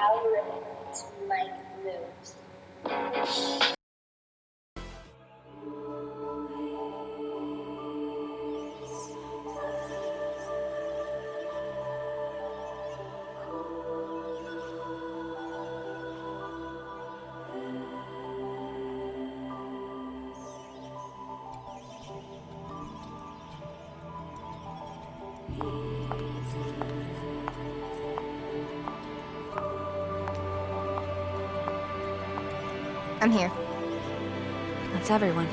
algorithm to make moves. I'm here. That's everyone.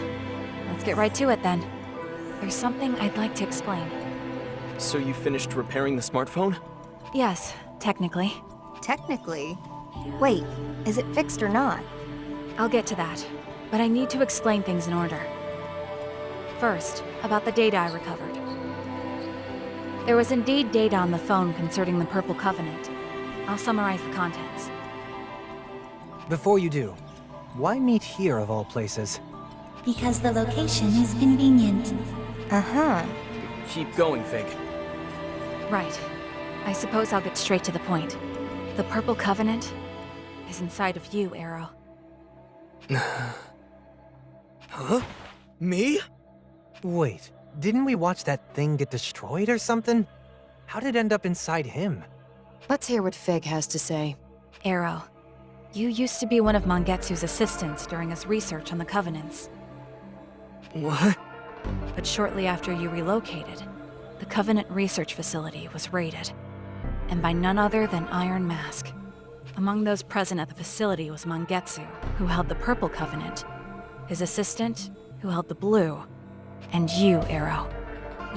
Let's get right to it then. There's something I'd like to explain. So you finished repairing the smartphone? Yes, technically. Technically? Wait, is it fixed or not? I'll get to that, but I need to explain things in order. First, about the data I recovered. There was indeed data on the phone concerning the Purple Covenant. I'll summarize the contents. Before you do, why meet here of all places? Because the location is convenient. Uh-huh. Keep going, Fig. Right. I suppose I'll get straight to the point. The Purple Covenant is inside of you, Arrow. Huh? Me? Wait, didn't we watch that thing get destroyed or something? How did it end up inside him? Let's hear what Fig has to say. Arrow, you used to be one of Mangetsu's assistants during his research on the Covenants. What? But shortly after you relocated, the Covenant research facility was raided. And by none other than Iron Mask. Among those present at the facility was Mangetsu, who held the Purple Covenant, his assistant, who held the Blue, and you, Arrow.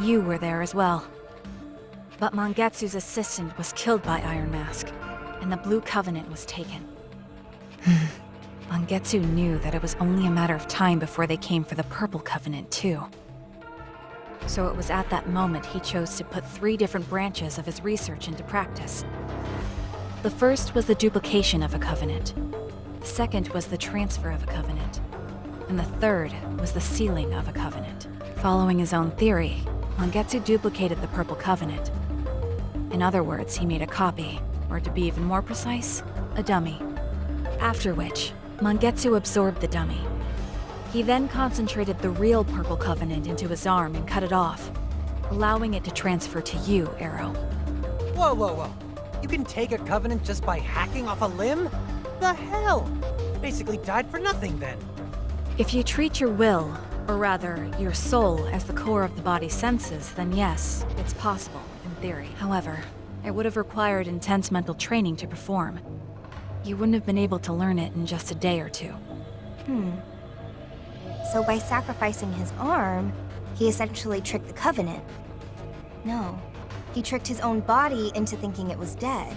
You were there as well. But Mangetsu's assistant was killed by Iron Mask, and the Blue Covenant was taken. Mangetsu knew that it was only a matter of time before they came for the Purple Covenant, too. So it was at that moment he chose to put 3 different branches of his research into practice. The first was the duplication of a covenant. The second was the transfer of a covenant. And the third was the sealing of a covenant. Following his own theory, Mangetsu duplicated the Purple Covenant. In other words, he made a copy, or to be even more precise, a dummy. After which, Mangetsu absorbed the dummy. He then concentrated the real Purple Covenant into his arm and cut it off, allowing it to transfer to you, Arrow. Whoa, whoa, whoa. You can take a covenant just by hacking off a limb? The hell? Basically died for nothing then. If you treat your will, or rather, your soul, as the core of the body's senses, then yes, it's possible, in theory. However, it would have required intense mental training to perform. You wouldn't have been able to learn it in just a day or two. So by sacrificing his arm, he essentially tricked the Covenant. No, he tricked his own body into thinking it was dead.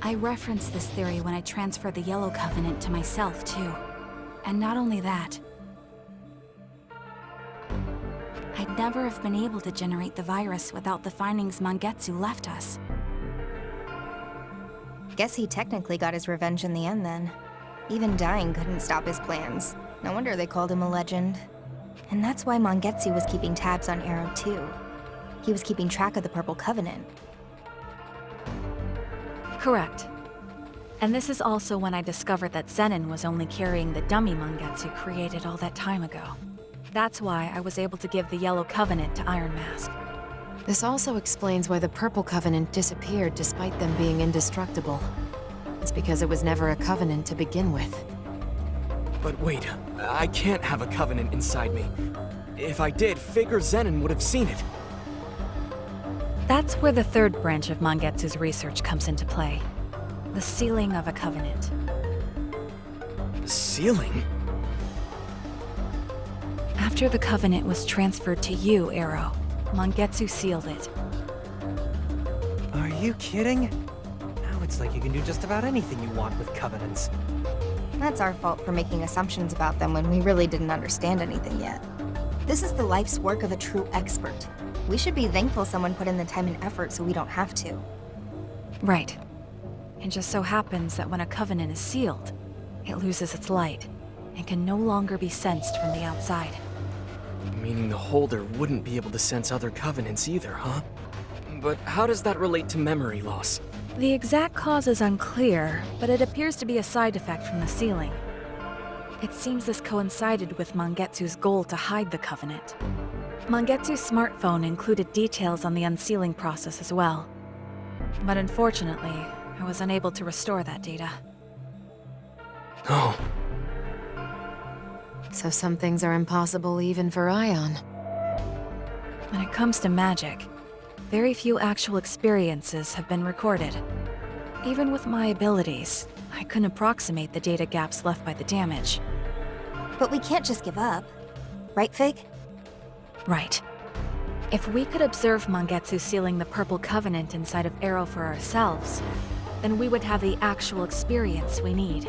I referenced this theory when I transferred the Yellow Covenant to myself, too. And not only that, I'd never have been able to generate the virus without the findings Mangetsu left us. Guess he technically got his revenge in the end then. Even dying couldn't stop his plans. No wonder they called him a legend. And that's why Mangetsu was keeping tabs on Arrow too. He was keeping track of the Purple Covenant. Correct. And this is also when I discovered that Zenin was only carrying the dummy Mangetsu created all that time ago. That's why I was able to give the Yellow Covenant to Iron Mask. This also explains why the Purple Covenant disappeared despite them being indestructible. It's because it was never a covenant to begin with. But wait, I can't have a covenant inside me. If I did, Fig or Zenin would have seen it. That's where the third branch of Mangetsu's research comes into play. The sealing of a covenant. Sealing? After the covenant was transferred to you, Arrow, Mangetsu sealed it. Are you kidding? Now it's like you can do just about anything you want with covenants. That's our fault for making assumptions about them when we really didn't understand anything yet. This is the life's work of a true expert. We should be thankful someone put in the time and effort so we don't have to. Right. It just so happens that when a covenant is sealed, it loses its light and can no longer be sensed from the outside. Meaning the holder wouldn't be able to sense other covenants either, huh? But how does that relate to memory loss? The exact cause is unclear, but it appears to be a side effect from the sealing. It seems this coincided with Mangetsu's goal to hide the Covenant. Mangetsu's smartphone included details on the unsealing process as well. But unfortunately, I was unable to restore that data. Oh, So some things are impossible even for Ion. When it comes to magic, very few actual experiences have been recorded. Even with my abilities, I couldn't approximate the data gaps left by the damage. But we can't just give up. Right, Fig? Right. If we could observe Mangetsu sealing the Purple Covenant inside of Arrow for ourselves, then we would have the actual experience we need.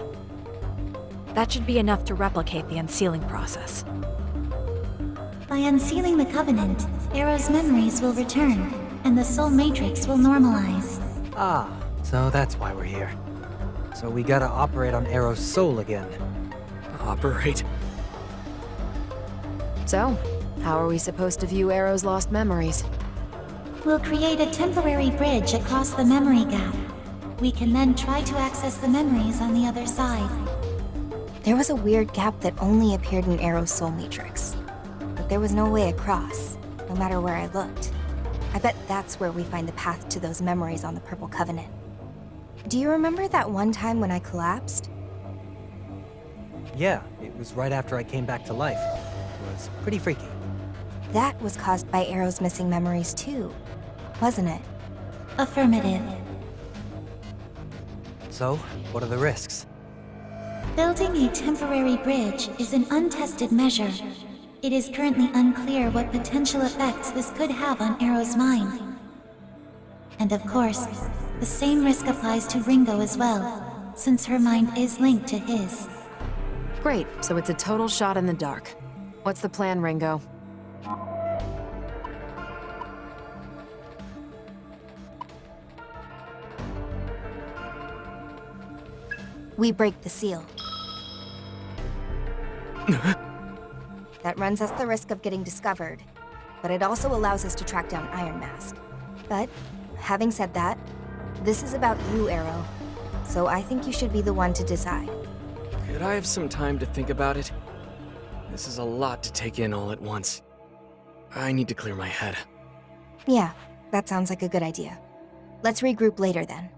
That should be enough to replicate the unsealing process. By unsealing the Covenant, Arrow's memories will return, and the Soul Matrix will normalize. Ah, so that's why we're here. So we gotta operate on Arrow's soul again. operate. So, how are we supposed to view Arrow's lost memories? We'll create a temporary bridge across the memory gap. We can then try to access the memories on the other side. There was a weird gap that only appeared in Arrow's soul matrix. But there was no way across, no matter where I looked. I bet that's where we find the path to those memories on the Purple Covenant. Do you remember that one time when I collapsed? Yeah, it was right after I came back to life. It was pretty freaky. That was caused by Arrow's missing memories too, wasn't it? Affirmative. So, what are the risks? Building a temporary bridge is an untested measure. It is currently unclear what potential effects this could have on Arrow's mind. And of course, the same risk applies to Ringo as well, since her mind is linked to his. Great, so it's a total shot in the dark. What's the plan, Ringo? We break the seal. That runs us the risk of getting discovered, but it also allows us to track down Iron Mask. But, having said that, this is about you, Arrow. So I think you should be the one to decide. Could I have some time to think about it? This is a lot to take in all at once. I need to clear my head. Yeah, that sounds like a good idea. Let's regroup later then.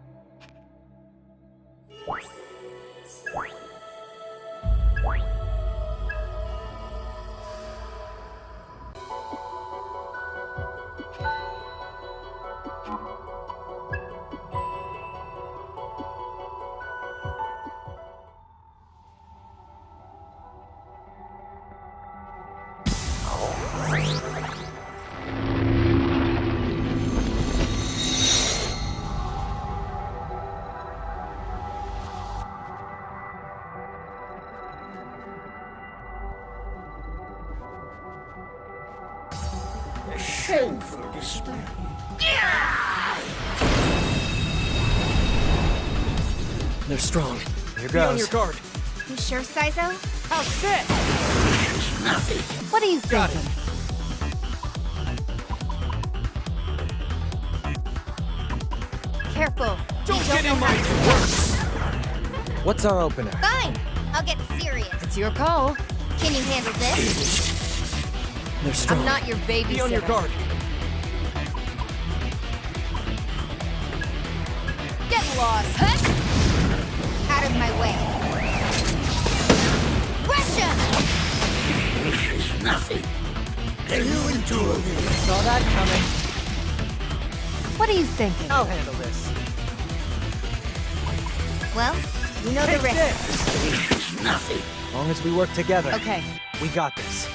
Shameful display. They're strong. Here Be on goes. your guard. You sure, Saizo? How's this? Nothing. What are you Got thinking? Careful. Don't get in my works! What's our opener? Fine. I'll get serious. It's your call. Can you handle this? They're strong. I'm not your babysitter. Be on your guard. Get lost, huh? Out of my way. Russia! This is nothing. Can you endure this? Saw that coming. What are you thinking? I'll handle this. Well, you know the Take risk. this! This is nothing. As long as we work together. Okay. We got this.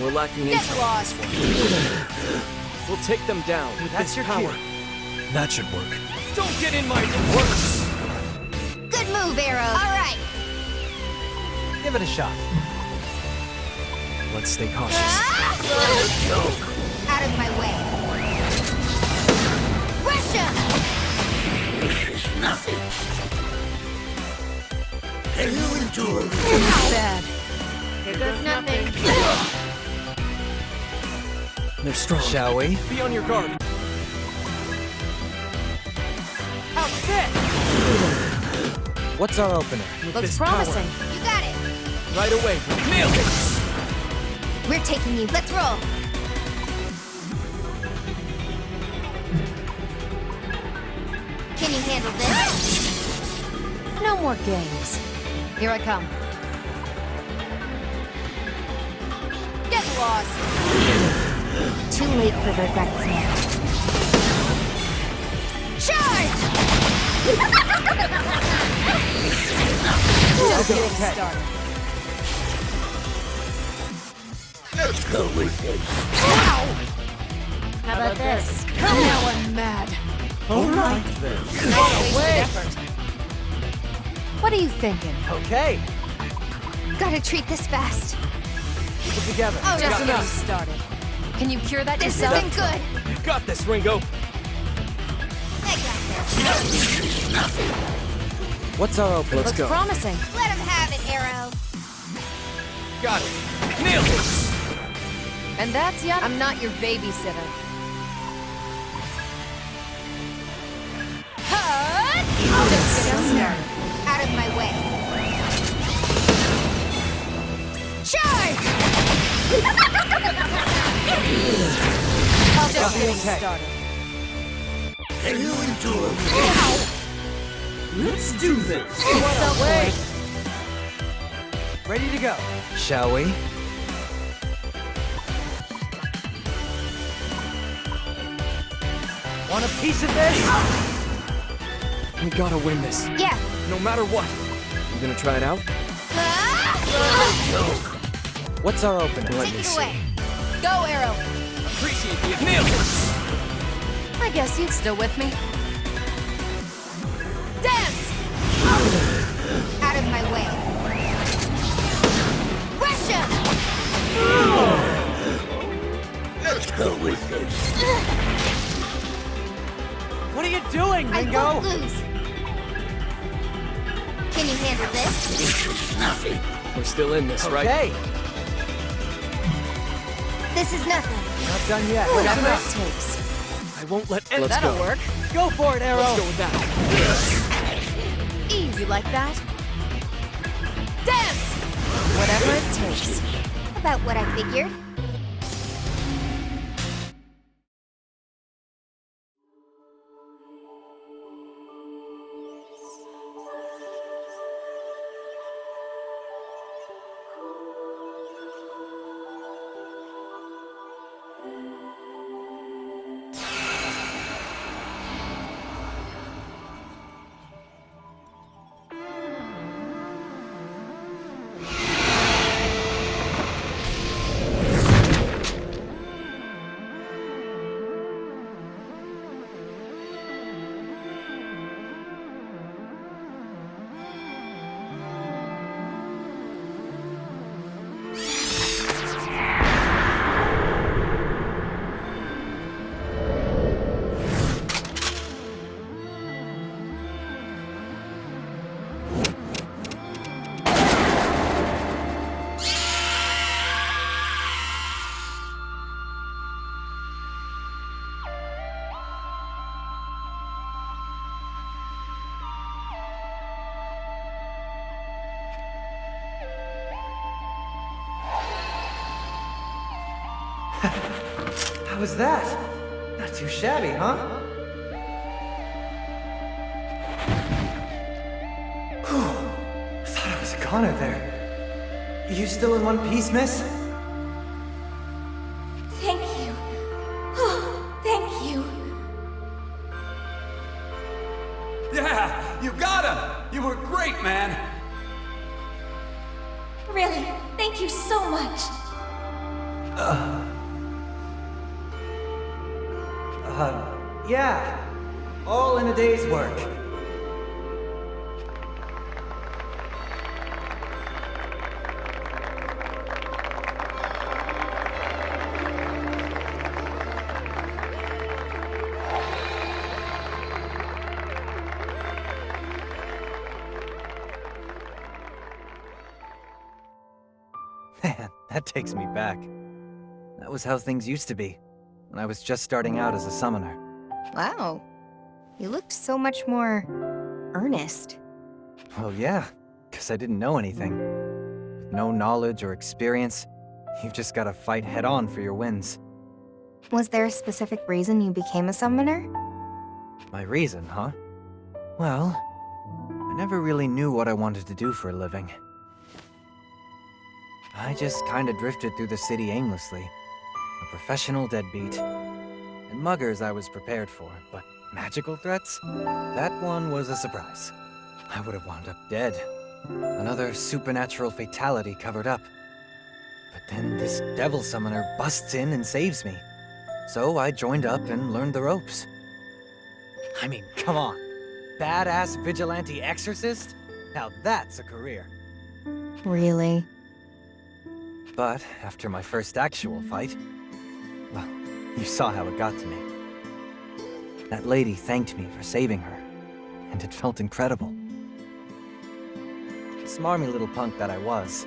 We're lacking Get intel. lost. We'll take them down with That's this your power. cue. That should work. Don't get in my works! Good move, Arrow. All right. Give it a shot. Let's stay cautious. Out of my way. Russia! This is nothing. Can you endure this? Bad. Here goes nothing. They're strong. Shall we? Be on your guard. How's it? What's our opener? With Looks this promising. You got it! Power, right away. Nailed it! We're taking you. Let's roll! Can you handle this? No more games. Here I come. Get lost! Too late for regrets now. Charge! Just getting Okay. started. Let's go with this. How about this? Now I'm mad. All right then. Wasted effort. What are you thinking? Okay, Gotta treat this fast. keep it together. Oh, Just no. getting started. Can you cure that This yourself? isn't good. You got this, Ringo. I got this. What's our opener? Let's Looks go. promising. Let him have it, Arrow. Got it. Nailed it. And that's yet. I'm not your babysitter. Hut! Just getting started. Out of my way. Charge! Just getting Okay. started. Can you endure? Let's do this. Wait. Ready to go. Shall we? Want a piece of this? We gotta win this. Yeah. No matter what. You gonna try it out? What's our opener? Let Take me it see. away. Go, Arrow. Appreciate the nailed it. I guess you're still with me. Dance! Out of my way. Russia! Let's go with this. What are you doing, I Ringo? won't lose. Can you handle this? This is nothing. We're still in this, right? Okay, This is nothing. not done yet. Whatever it Enough. takes. I won't let. Let's That'll go. work. Go for it, Arrow. Let's go with that. Easy like that. Dance! Whatever it takes. About what I figured. How was that? Not too shabby, huh? Whew. I thought I was a goner there. You still in one piece, miss? Thank you. Oh, thank you. Yeah, you got him! You were great, man! Really, thank you so much. Yeah. All in a day's work. Man, that takes me back. That was how things used to be. when I was just starting out as a summoner. Wow. You looked so much more earnest. Well, yeah, because I didn't know anything. With no knowledge or experience, you've just gotta fight head-on for your wins. Was there a specific reason you became a summoner? My reason, huh? Well, I never really knew what I wanted to do for a living. I just kinda drifted through the city aimlessly. A professional deadbeat. And muggers I was prepared for, but magical threats? That one was a surprise. I would have wound up dead. Another supernatural fatality covered up. But then this devil summoner busts in and saves me. So I joined up and learned the ropes. I mean, come on. Badass vigilante exorcist? Now that's a career. Really? But after my first actual fight, well, you saw how it got to me. That lady thanked me for saving her, and it felt incredible. Smarmy little punk that I was,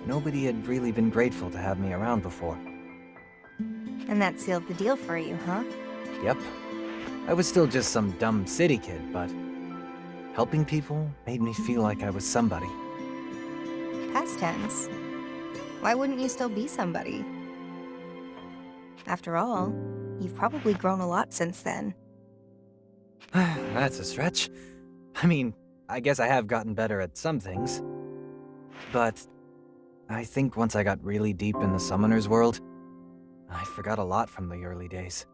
nobody had really been grateful to have me around before. And that sealed the deal for you, huh? Yep. I was still just some dumb city kid, but helping people made me feel like I was somebody. Past tense. Why wouldn't you still be somebody? After all, you've probably grown a lot since then. That's a stretch. I mean, I guess I have gotten better at some things. But I think once I got really deep in the summoner's world, I forgot a lot from the early days.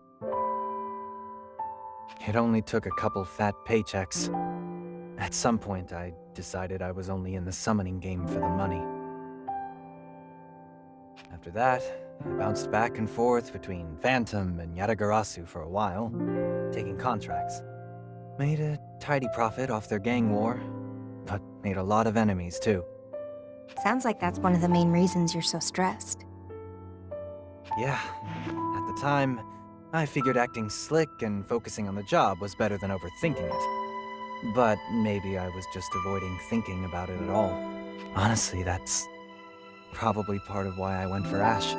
It only took a couple fat paychecks. At some point, I decided I was only in the summoning game for the money. After that, I bounced back and forth between Phantom and Yatagarasu for a while, taking contracts. Made a tidy profit off their gang war, but made a lot of enemies too. Sounds like that's one of the main reasons you're so stressed. Yeah, at the time, I figured acting slick and focusing on the job was better than overthinking it. But maybe I was just avoiding thinking about it at all. Honestly, that's probably part of why I went for Ash.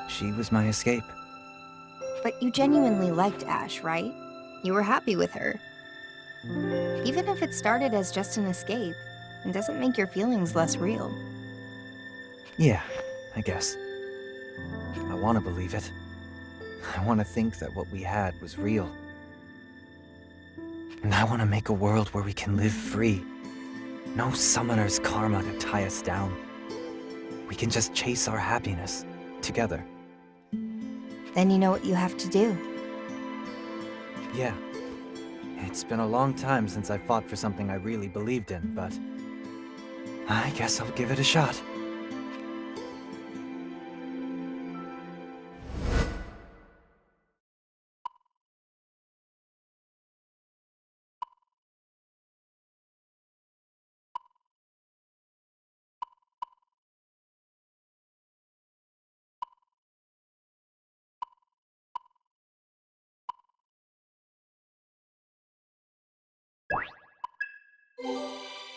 She was my escape. But you genuinely liked Ash, right? You were happy with her. Even if it started as just an escape, it doesn't make your feelings less real. Yeah, I guess. I want to believe it. I want to think that what we had was real. And I want to make a world where we can live free. No summoner's karma to tie us down. We can just chase our happiness together. Then you know what you have to do. Yeah. It's been a long time since I fought for something I really believed in, but I guess I'll give it a shot.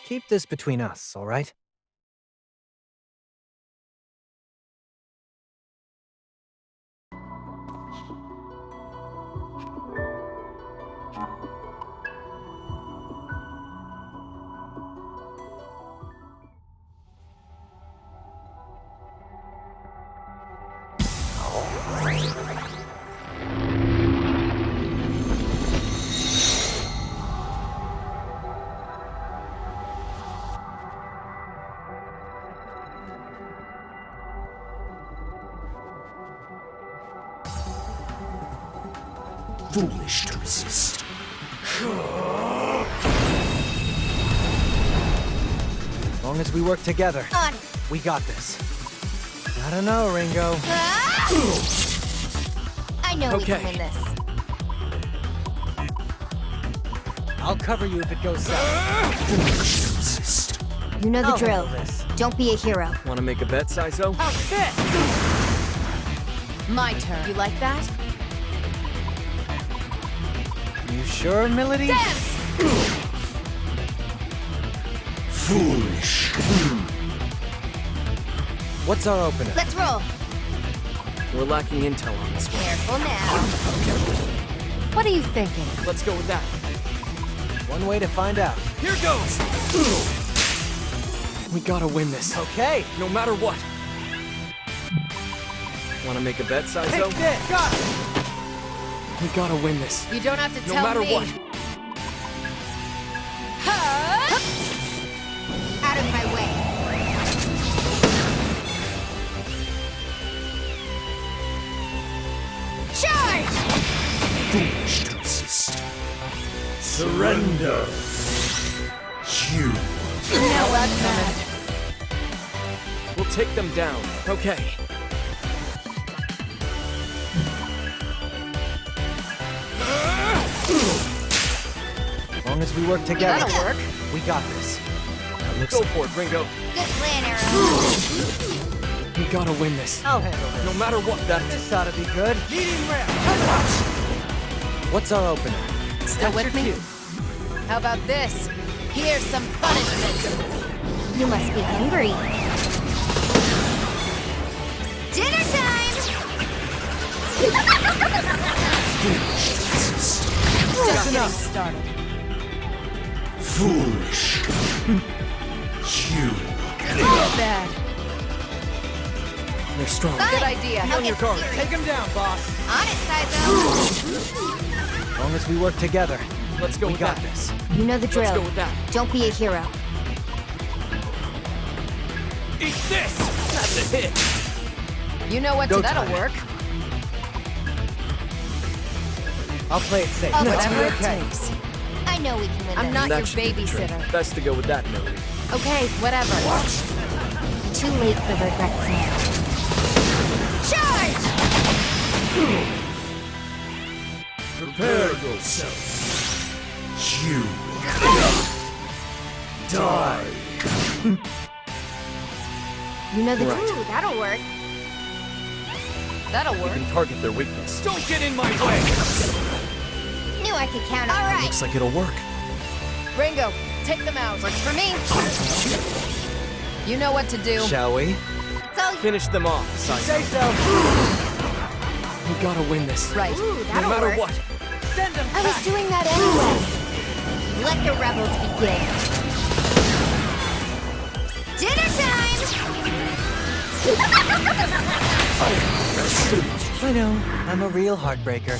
Keep this between us, all right? Foolish to resist. As long as we work together, On! we got this. I don't know, Ringo. I know we Okay. can win this. I'll cover you if it goes south. Foolish to resist. You know the I'll drill. handle this. Don't be a hero. Wanna make a bet, Saizo? Oh, shit! My turn. You like that? You sure, Milady? Dance! Foolish. What's our opener? Let's roll. We're lacking intel on this one. Careful now. What are you thinking? Let's go with that. One way to find out. Here goes! We gotta win this. Okay. No matter what. Wanna make a bet, Saizo? Take this. Got it. We gotta win this. You don't have to No tell matter me. what. Out of my way. Charge! Foolish to resist. Surrender. You. No, that's not. We'll take them down. Okay. As long as we work together. That'll work. We got this. That looks Go for it, Ringo. Good plan, Arrow. We gotta win this. I'll handle this. No matter what, that... This ought to be good. Leading ramp. What's our opener? Still with me? How about this? Here's some punishment. You must be hungry. Dinner time! Just getting started. Foolish. You. Not bad. They're strong. Good idea. On your guard. Take him down, boss. On it, Saizo. As long as we work together. Let's go We with got that. this. You know the drill. Let's go with that. Don't be a hero. Eat this! That's a hit. You know what Go that'll time. work. I'll play it safe. Oh, Let's Whatever be it okay. takes. I know we can win I'm this. not That your should be the trick. babysitter. Best to go with that note. Okay, whatever. Too late for regrets now. Charge! Prepare yourself. You. Die. You know the Right. drill. Ooh, that'll work. That'll We work. can target their weakness. Don't get in my way! Knew I could count on. All right. Looks like it'll work. Ringo, take them out. Works for me. You know what to do. Shall we? So, Finish them off, Saizo. so. We gotta win this. Right. ooh, No that'll matter work. what. Send him I was doing that anyway. Let the rebels begin. Dinner time! I know. I'm a real heartbreaker.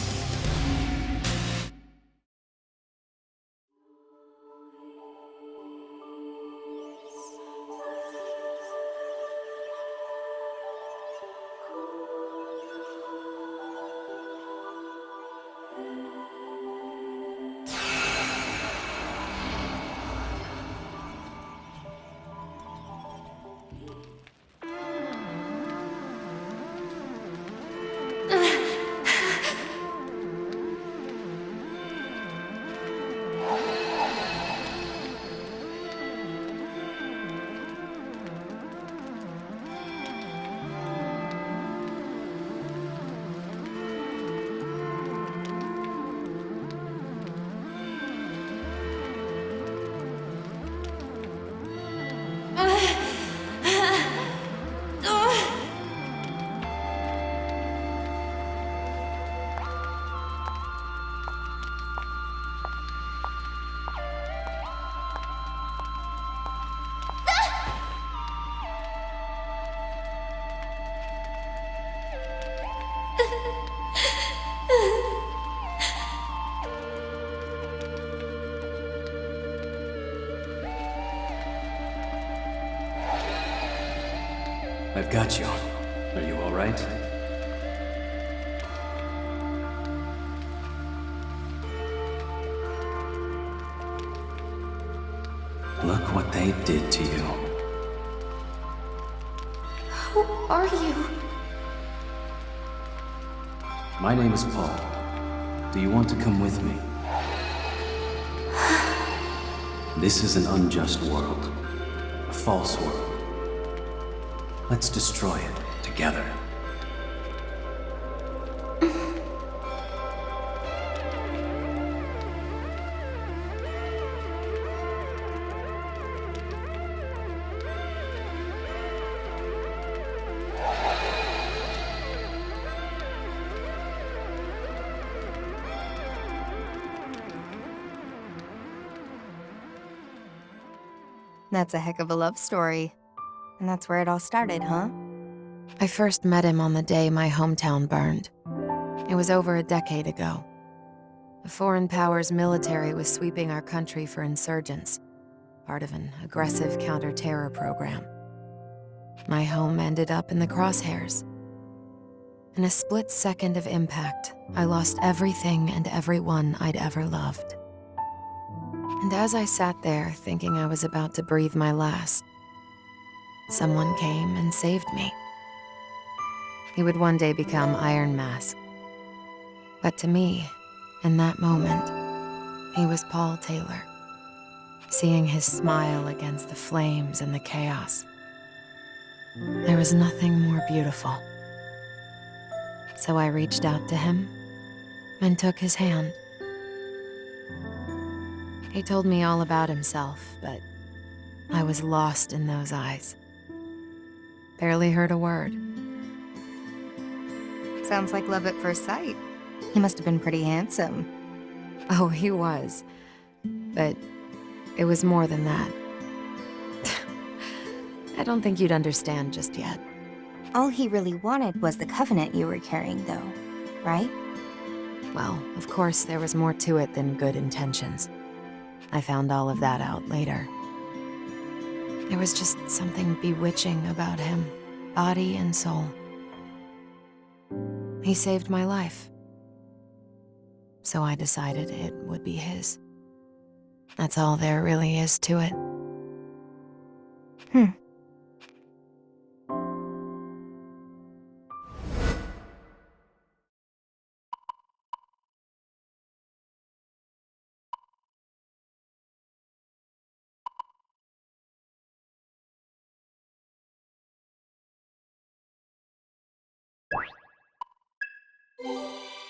I've got you. Are you all right? Look what they did to you. Who are you? My name is Paul. Do you want to come with me? This is an unjust world. A false world. Let's destroy it together. That's a heck of a love story. And that's where it all started, huh? I first met him on the day my hometown burned. It was over a decade ago. A foreign power's military was sweeping our country for insurgents, part of an aggressive counter-terror program. My home ended up in the crosshairs. In a split second of impact, I lost everything and everyone I'd ever loved. And as I sat there thinking I was about to breathe my last, someone came and saved me. He would one day become Iron Mask. But to me, in that moment, he was Paul Taylor. Seeing his smile against the flames and the chaos, there was nothing more beautiful. So I reached out to him and took his hand. He told me all about himself, but I was lost in those eyes. Barely heard a word. Sounds like love at first sight. He must have been pretty handsome. Oh, he was. But it was more than that. I don't think you'd understand just yet. All he really wanted was the covenant you were carrying, though, right? Well, of course, there was more to it than good intentions. I found all of that out later. There was just something bewitching about him, body and soul. He saved my life. So I decided it would be his. That's all there really is to it.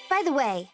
By the way,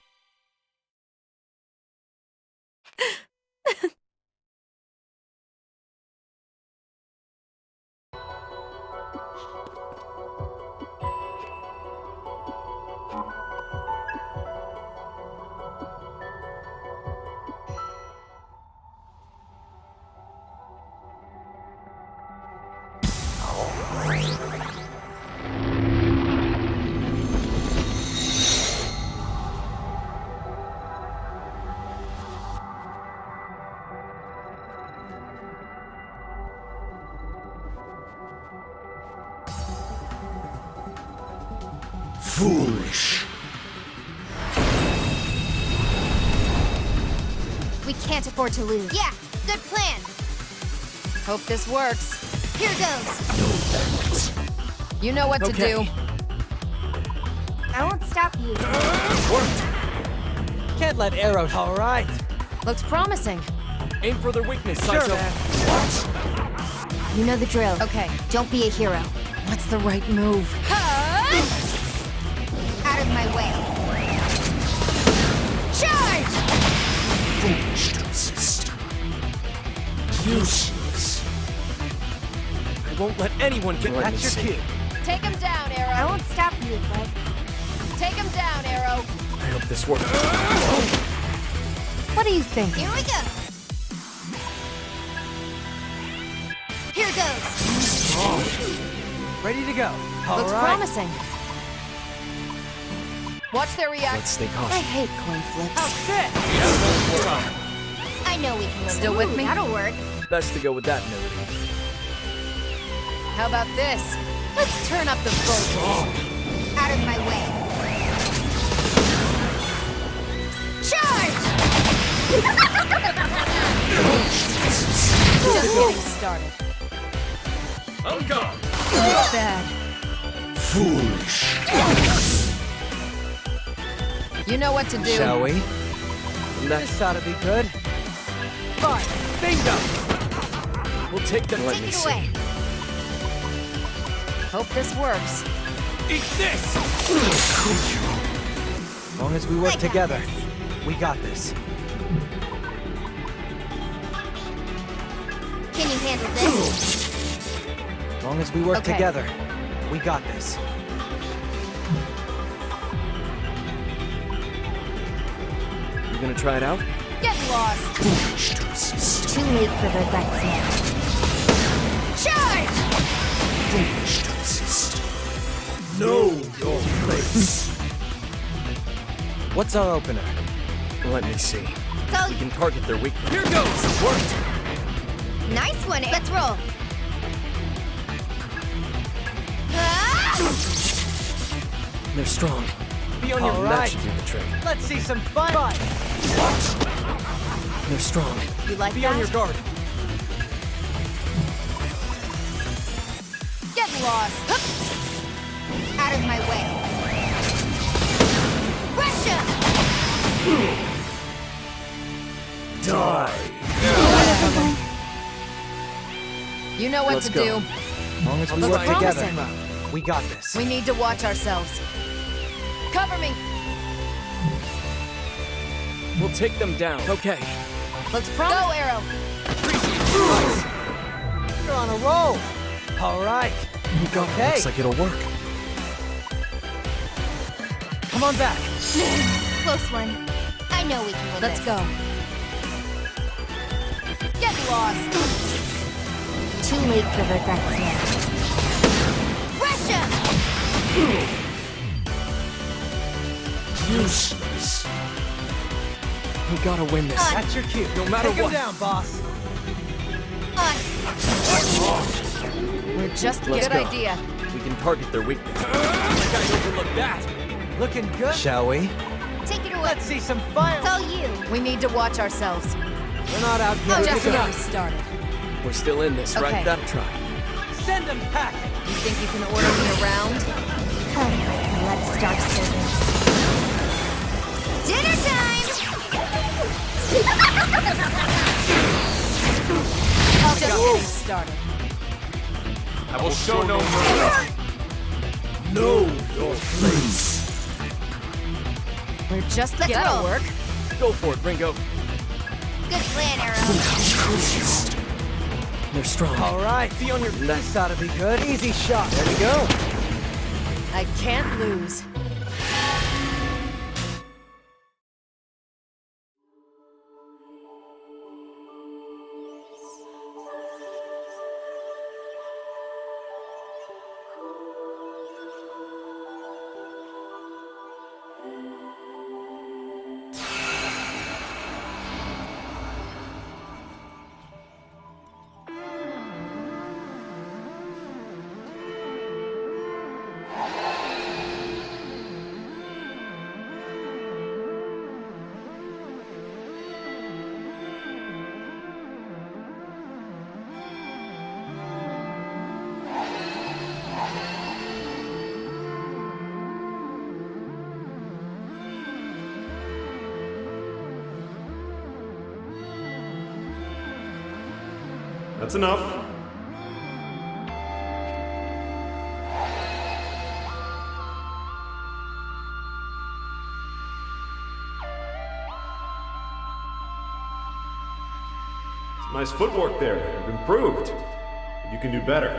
Foolish. we can't afford to lose. Yeah, good plan. Hope this works. Here goes. No thanks. You know what to do. I won't stop you. Can't let arrows. All right. Looks promising. Aim for their weakness, Sure, Saizo. man. You know the drill. Okay, Don't be a hero. what's the right move? Out of my way. Charge! Foolish to resist. Useless. I won't let anyone get what That's your cue. Take him down, I Arrow. won't stop you, but Take him down, Arrow. I hope this works. What do you think? here we go. Here goes. Ready to go. All Looks right. promising. Watch their Let's reaction. stay I cautious. hate coin flips. I know we can win. Still with me? That'll work. Best to go with that note. How about this? Let's turn up the voltage. Out of my way. Charge! Just getting started. I'm gone. Bad. Foolish. You know what to do. Shall we? Next, This ought to be good. Fine. Bingo. we'll take them. Let Take me it see. away. Hope this works. Eat this! As long as we work I got together, we got this. Can you handle this? As long as we work Okay. together, we got this. You gonna try it out? Get lost. Foolish to resist. Too late for regrets now. Charge! Foolish to resist. Know your place. What's our opener? Let me see. So, We can target their weak. Here goes! It worked! nice one. Let's roll. Ah! They're strong. Be on your All That right. should do the trick. Let's see some fun. They're strong. You like Be that? on your guard. Get lost. Hup. Out of my way. Russia! Die. You know what Let's to go. do. As long as we Looks work together, promising. we got this. We need to watch ourselves. Cover me. We'll take them down. Okay. Looks promising. Go, Arrow. You're on a roll. All right. Okay. Looks like it'll work. Come on back. Close one. I know we can win Let's this. go. Get lost. Too late for regrets now. Russia! Useless. We gotta win this. That's your cue. No matter Take him what. down, boss. On. We're just Let's good go. idea. We can target their weakness. Like I overlooked that. Looking good. Shall we? Take it away. Let's see some fire. It's all you. We need to watch ourselves. We're not out Oh, here. just to getting started. We're still in this, right? Okay. Gotta try. Send them packing. You think you can order me around? Come, let's start service. Dinner time! Just getting started. I will show no mercy. Know your place. We're just Let's getting roll. work. Go for it, Ringo. Good plan, Arrow. They're strong. All right. Be on your. This ought to be good. Easy shot. There we go. I can't lose. That's enough. Some nice footwork there. You've improved. But you can do better.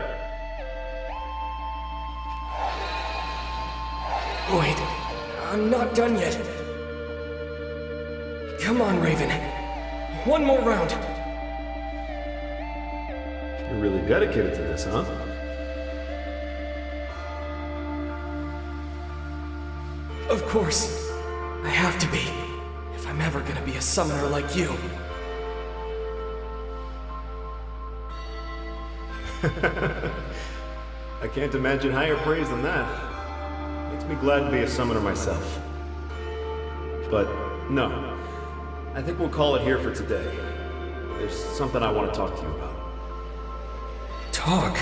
Wait, I'm not done yet. Come on, Raven. One more round. You're really dedicated to this, huh? Of course. I have to be. If I'm ever gonna be a summoner like you. I can't imagine higher praise than that. Makes me glad to be a summoner myself. But no, I think we'll call it here for today. There's something I want to talk to you about. Talk.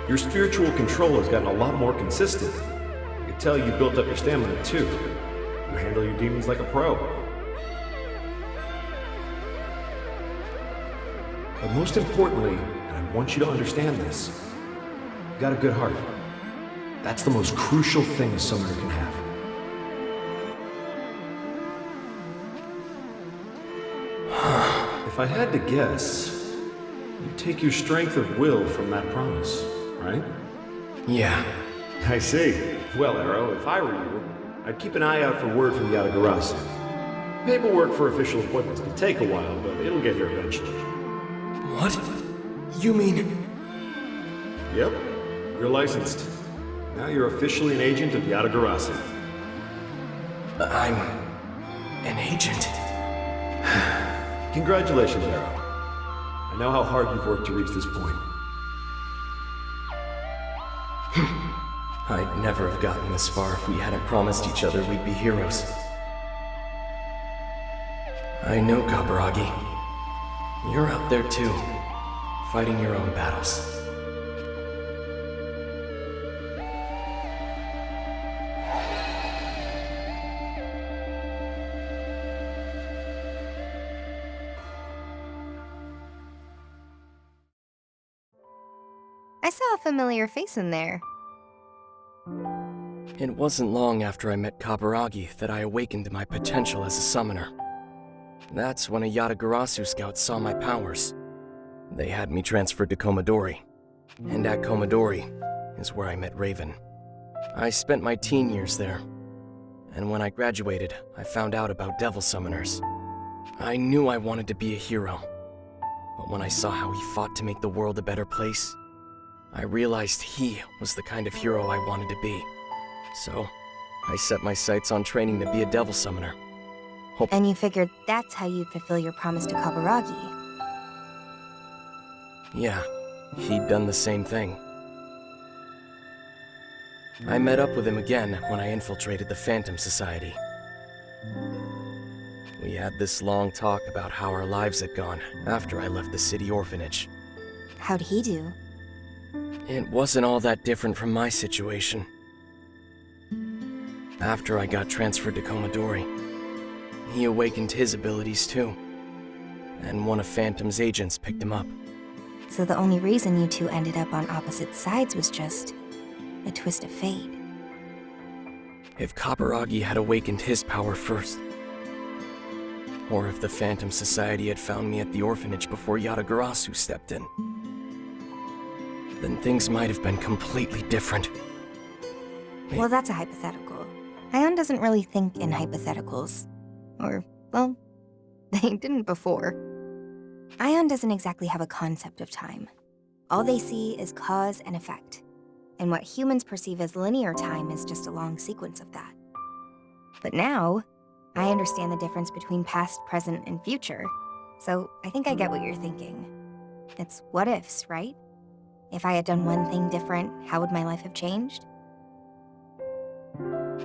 Your spiritual control has gotten a lot more consistent. I could tell you built up your stamina too. You handle your demons like a pro. But most importantly, and I want you to understand this, you got a good heart. That's the most crucial thing a summoner can have. If I had to guess, you take your strength of will from that promise, right? Yeah. I see. Well, Arrow, if I were you, I'd keep an eye out for word from Yatagarasu. Paperwork for official appointments can take a while, but it'll get here eventually. What? You mean... Yep, you're licensed. Now you're officially an agent of Yatagarasu. I'm... an agent? Congratulations, Arrow. I know how hard you've worked to reach this point. I'd never have gotten this far if we hadn't promised each other we'd be heroes. I know, Kaburagi. You're out there too, fighting your own battles. I saw a familiar face in there. It wasn't long after I met Kaburagi that I awakened my potential as a summoner. That's when a Yatagarasu scout saw my powers. They had me transferred to Komodori. And at Komodori is where I met Raven. I spent my teen years there. And when I graduated, I found out about devil summoners. I knew I wanted to be a hero. But when I saw how he fought to make the world a better place, I realized he was the kind of hero I wanted to be. So, I set my sights on training to be a devil summoner. And you figured that's how you'd fulfill your promise to Kaburagi. Yeah, he'd done the same thing. I met up with him again when I infiltrated the Phantom Society. We had this long talk about how our lives had gone after I left the city orphanage. How'd he do? It wasn't all that different from my situation. After I got transferred to Komodori, he awakened his abilities too. And one of Phantom's agents picked him up. So the only reason you two ended up on opposite sides was just a twist of fate. If Kaburagi had awakened his power first, or if the Phantom Society had found me at the orphanage before Yatagarasu stepped in, then things might have been completely different. Well, that's a hypothetical. Ion doesn't really think in hypotheticals. Or, well, they didn't before. Ion doesn't exactly have a concept of time. All they see is cause and effect. And what humans perceive as linear time is just a long sequence of that. But now, I understand the difference between past, present, and future. So I think I get what you're thinking. It's what ifs, right? If I had done one thing different, how would my life have changed?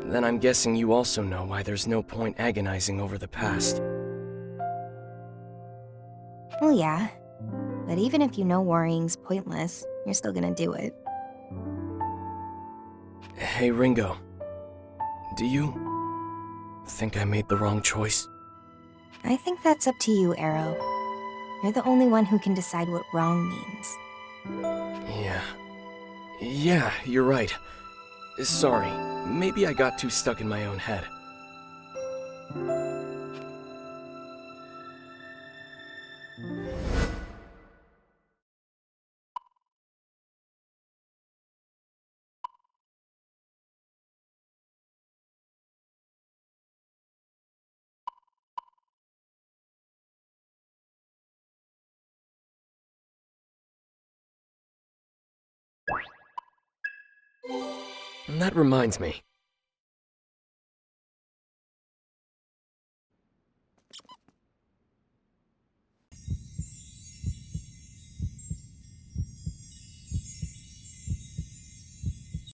Then I'm guessing you also know why there's no point agonizing over the past. Well, yeah. But even if you know worrying's pointless, you're still gonna do it. Hey, Ringo. Do you think I made the wrong choice? I think that's up to you, Arrow. You're the only one who can decide what wrong means. Yeah, you're right. Sorry, maybe I got too stuck in my own head. That reminds me.